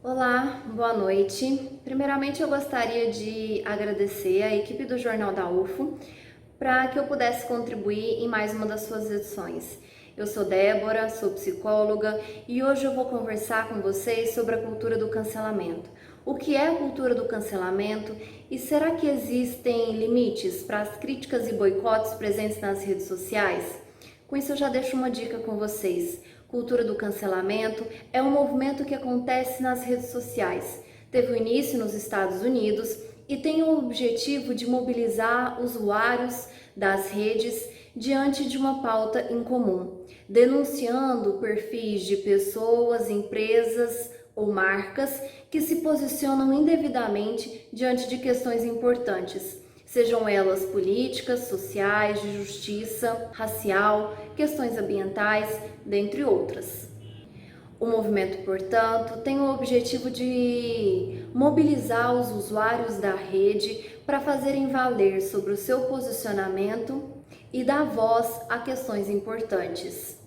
Olá, boa noite. Primeiramente, eu gostaria de agradecer à equipe do Jornal da UFO para que eu pudesse contribuir em mais uma das suas edições. Eu sou Débora, sou psicóloga e hoje eu vou conversar com vocês sobre a cultura do cancelamento. O que é a cultura do cancelamento e será que existem limites para as críticas e boicotes presentes nas redes sociais? Com isso, eu já deixo uma dica com vocês. Cultura do cancelamento é um movimento que acontece nas redes sociais. Teve o início nos Estados Unidos e tem o objetivo de mobilizar usuários das redes diante de uma pauta em comum, denunciando perfis de pessoas, empresas ou marcas que se posicionam indevidamente diante de questões importantes, sejam elas políticas, sociais, de justiça, racial, questões ambientais, dentre outras. O movimento, portanto, tem o objetivo de mobilizar os usuários da rede para fazerem valer sobre o seu posicionamento e dar voz a questões importantes,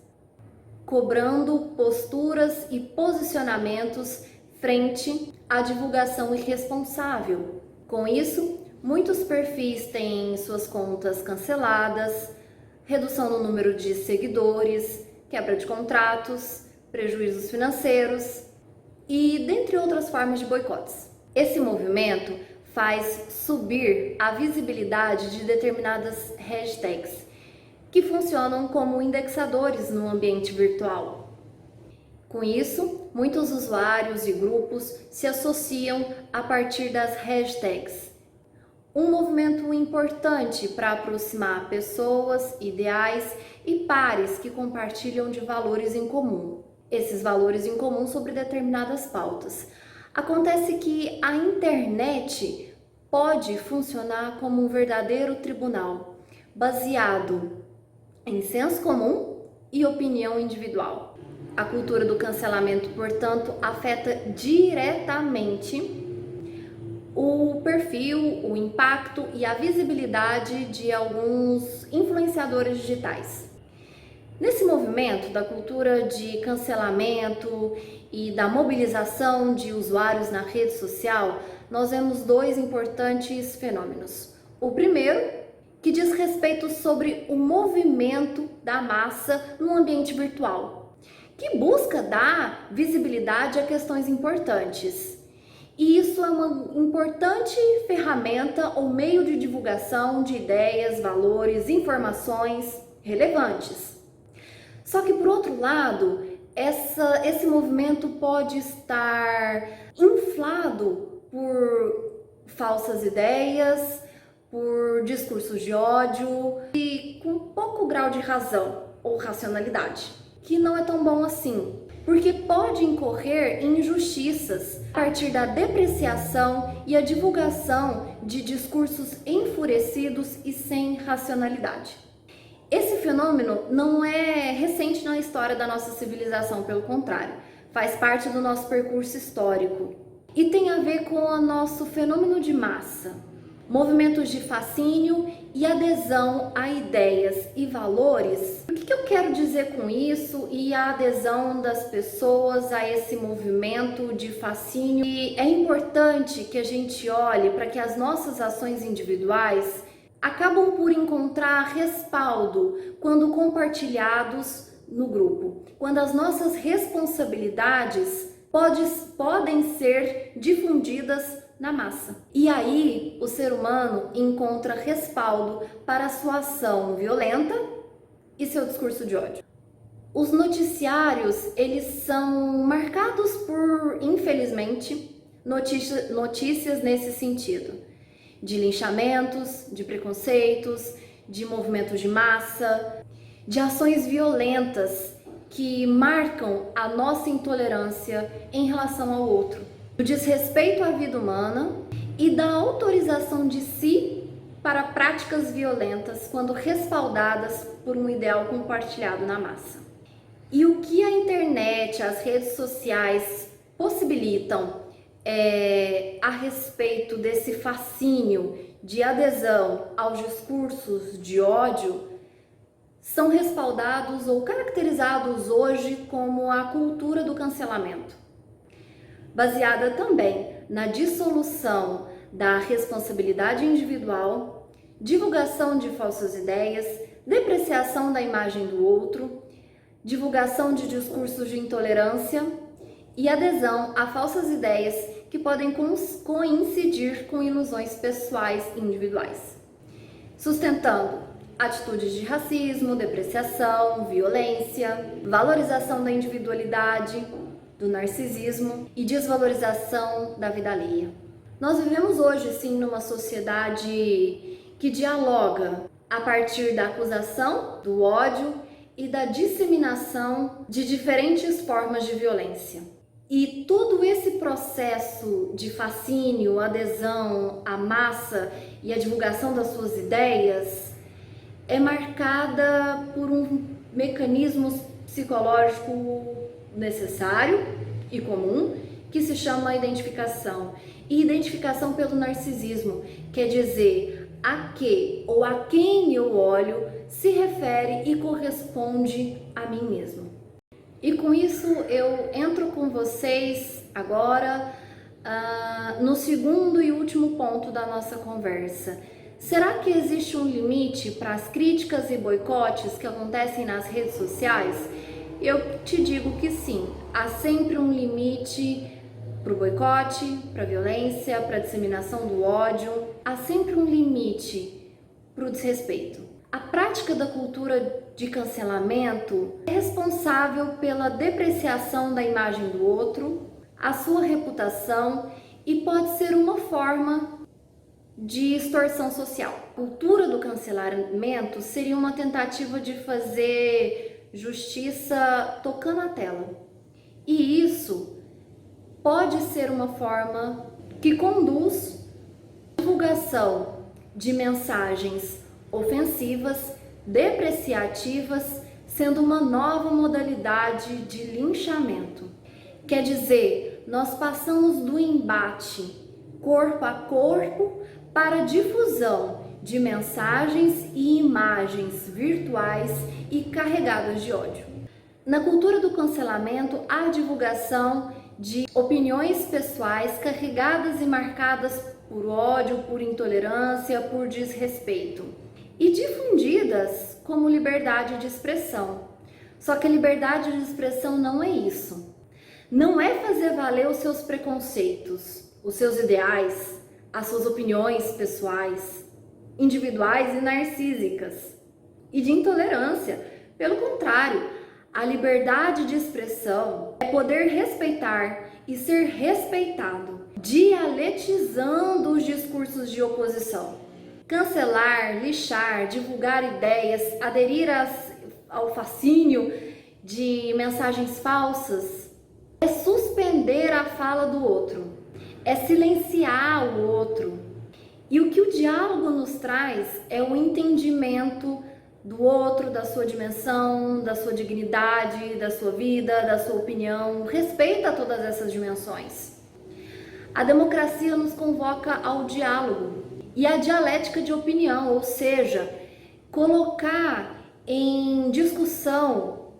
cobrando posturas e posicionamentos frente à divulgação irresponsável. Com isso, muitos perfis têm suas contas canceladas, redução no número de seguidores, quebra de contratos, prejuízos financeiros e dentre outras formas de boicotes. Esse movimento faz subir a visibilidade de determinadas hashtags que funcionam como indexadores no ambiente virtual. Com isso, muitos usuários e grupos se associam a partir das hashtags. Um movimento importante para aproximar pessoas, ideais e pares que compartilham de valores em comum. Esses valores em comum sobre determinadas pautas. Acontece que a internet pode funcionar como um verdadeiro tribunal, baseado em senso comum e opinião individual. A cultura do cancelamento, portanto, afeta diretamente o perfil, o impacto e a visibilidade de alguns influenciadores digitais. Nesse movimento da cultura de cancelamento e da mobilização de usuários na rede social, nós vemos dois importantes fenômenos. O primeiro, que diz respeito sobre o movimento da massa no ambiente virtual, que busca dar visibilidade a questões importantes. E isso é uma importante ferramenta ou meio de divulgação de ideias, valores, informações relevantes. Só que, por outro lado, esse movimento pode estar inflado por falsas ideias, por discursos de ódio e com pouco grau de razão ou racionalidade, que não é tão bom assim, porque pode incorrer em injustiças a partir da depreciação e a divulgação de discursos enfurecidos e sem racionalidade. Esse fenômeno não é recente na história da nossa civilização, pelo contrário, faz parte do nosso percurso histórico e tem a ver com o nosso fenômeno de massa, movimentos de fascínio e adesão a ideias e valores. O que eu quero dizer com isso e a adesão das pessoas a esse movimento de fascínio? E é importante que a gente olhe para que as nossas ações individuais acabam por encontrar respaldo quando compartilhados no grupo, quando as nossas responsabilidades podem ser difundidas na massa. E aí o ser humano encontra respaldo para a sua ação violenta e seu discurso de ódio. Os noticiários, eles são marcados por, infelizmente, notícias nesse sentido, de linchamentos, de preconceitos, de movimentos de massa, de ações violentas que marcam a nossa intolerância em relação ao outro, do desrespeito à vida humana e da autorização de si para práticas violentas quando respaldadas por um ideal compartilhado na massa. E o que a internet, as redes sociais possibilitam a respeito desse fascínio de adesão aos discursos de ódio são respaldados ou caracterizados hoje como a cultura do cancelamento. baseada também na dissolução da responsabilidade individual, divulgação de falsas ideias, depreciação da imagem do outro, divulgação de discursos de intolerância e adesão a falsas ideias que podem coincidir com ilusões pessoais e individuais, sustentando atitudes de racismo, depreciação, violência, valorização da individualidade, do narcisismo e desvalorização da vida alheia. Nós vivemos hoje, sim, numa sociedade que dialoga a partir da acusação, do ódio e da disseminação de diferentes formas de violência. E todo esse processo de fascínio, adesão à massa e a divulgação das suas ideias é marcada por um mecanismo psicológico necessário e comum que se chama identificação. E identificação pelo narcisismo, quer dizer, a que ou a quem eu olho se refere e corresponde a mim mesmo. E com isso eu entro com vocês agora no segundo e último ponto da nossa conversa. Será que existe um limite para as críticas e boicotes que acontecem nas redes sociais? Eu te digo que sim, há sempre um limite para o boicote, para a violência, para a disseminação do ódio, há sempre um limite para o desrespeito. A prática da cultura de cancelamento é responsável pela depreciação da imagem do outro, a sua reputação e pode ser uma forma de extorsão social. A cultura do cancelamento seria uma tentativa de fazer justiça tocando a tela. E isso pode ser uma forma que conduz à divulgação de mensagens ofensivas, depreciativas, sendo uma nova modalidade de linchamento. Quer dizer, nós passamos do embate corpo a corpo para a difusão de mensagens e imagens virtuais e carregadas de ódio. Na cultura do cancelamento, há a divulgação de opiniões pessoais carregadas e marcadas por ódio, por intolerância, por desrespeito e difundidas como liberdade de expressão. Só que a liberdade de expressão não é isso. Não é fazer valer os seus preconceitos, os seus ideais, as suas opiniões pessoais, individuais e narcísicas e de intolerância. Pelo contrário, a liberdade de expressão é poder respeitar e ser respeitado, dialetizando os discursos de oposição. Cancelar, lixar, divulgar ideias, aderir ao fascínio de mensagens falsas é suspender a fala do outro, é silenciar o outro. E o que o diálogo nos traz é o entendimento do outro, da sua dimensão, da sua dignidade, da sua vida, da sua opinião, respeita todas essas dimensões. A democracia nos convoca ao diálogo e à dialética de opinião, ou seja, colocar em discussão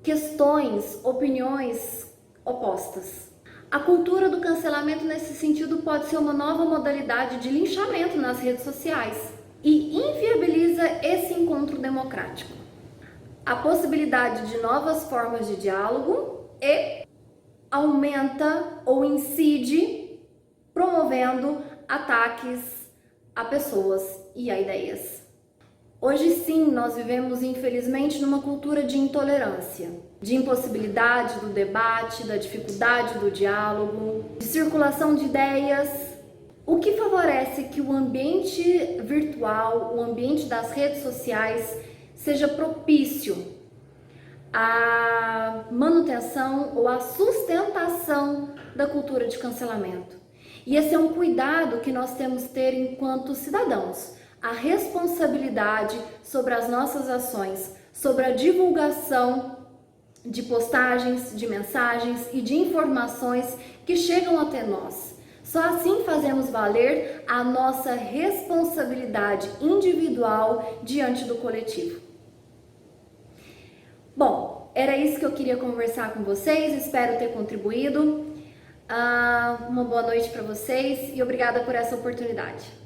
questões, opiniões opostas. A cultura do cancelamento nesse sentido pode ser uma nova modalidade de linchamento nas redes sociais e inviabiliza esse encontro democrático. A possibilidade de novas formas de diálogo e aumenta ou incide promovendo ataques a pessoas e a ideias. Hoje sim, nós vivemos infelizmente numa cultura de intolerância, de impossibilidade do debate, da dificuldade do diálogo, de circulação de ideias, o que favorece que o ambiente virtual, o ambiente das redes sociais, seja propício à manutenção ou à sustentação da cultura de cancelamento. E esse é um cuidado que nós temos que ter enquanto cidadãos, a responsabilidade sobre as nossas ações, sobre a divulgação de postagens, de mensagens e de informações que chegam até nós. Só assim fazemos valer a nossa responsabilidade individual diante do coletivo. Bom, era isso que eu queria conversar com vocês, espero ter contribuído. uma boa noite para vocês e obrigada por essa oportunidade.